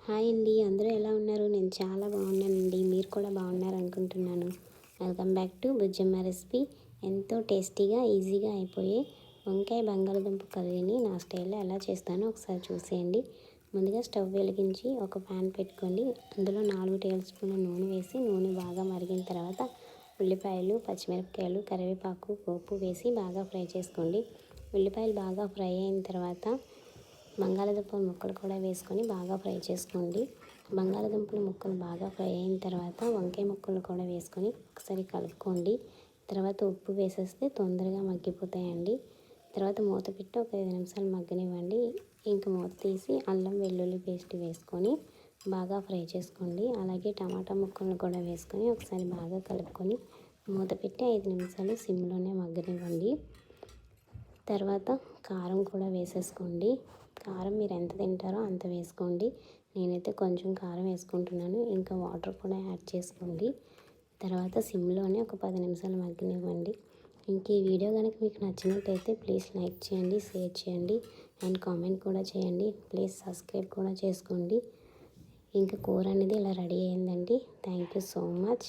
Hi అండి, అందరూ ఎలా ఉన్నారు? నేను చాలా బాగున్నానండి. మీరు కూడా బాగున్నారు అనుకుంటున్నాను. Welcome back to Bujjamma recipe. ఎంతో టేస్టీగా ఈజీగా అయిపోయే వంకాయ బంగాళదుంప కర్రీని నా స్టైల్లో ఎలా చేస్తానో ఒకసారి చూసేయండి. ముందుగా స్టవ్ వెలిగించి ఒక ప్యాన్ పెట్టుకోండి. అందులో 4 టేబుల్ స్పూన్ల నూనె వేసి నూనె బాగా మరిగిన తర్వాత ఉల్లిపాయలు, పచ్చిమిరపకాయలు, కరివేపాకు, పోపు వేసి బాగా ఫ్రై చేసుకోండి. ఉల్లిపాయలు బాగా ఫ్రై అయిన తర్వాత బంగాళదుంప ముక్కలు కూడా వేసుకొని బాగా ఫ్రై చేసుకోండి. బంగాళదుంపల ముక్కలు బాగా ఫ్రై అయిన తర్వాత వంకాయ ముక్కలు కూడా వేసుకొని ఒకసారి కలుపుకోండి. తర్వాత ఉప్పు వేసేస్తే తొందరగా మగ్గిపోతాయండి. తర్వాత మూత పెట్టి ఒక 5 నిమిషాలు మగ్గనివ్వండి. ఇంక మూత తీసి అల్లం వెల్లుల్లి పేస్ట్ వేసుకొని బాగా ఫ్రై చేసుకోండి. అలాగే టమాటా ముక్కలను కూడా వేసుకొని ఒకసారి బాగా కలుపుకొని మూత పెట్టి 5 నిమిషాలు సిమ్లోనే మగ్గనివ్వండి. తర్వాత కారం కూడా వేసేసుకోండి. కారం మీరు ఎంత తింటారో అంత వేసుకోండి. నేనైతే కొంచెం కారం వేసుకుంటున్నాను. ఇంకా వాటర్ కూడా యాడ్ చేసుకోండి. తర్వాత సిమ్లోనే ఒక 10 నిమిషాలు మగ్గనివ్వండి. ఇంక ఈ వీడియో కనుక మీకు నచ్చినట్టయితే ప్లీజ్ లైక్ చేయండి, షేర్ చేయండి అండ్ కామెంట్ కూడా చేయండి. ప్లీజ్ సబ్స్క్రైబ్ కూడా చేసుకోండి. ఇంకా కూర అనేది ఇలా రెడీ అయిందండి. Thank you so much.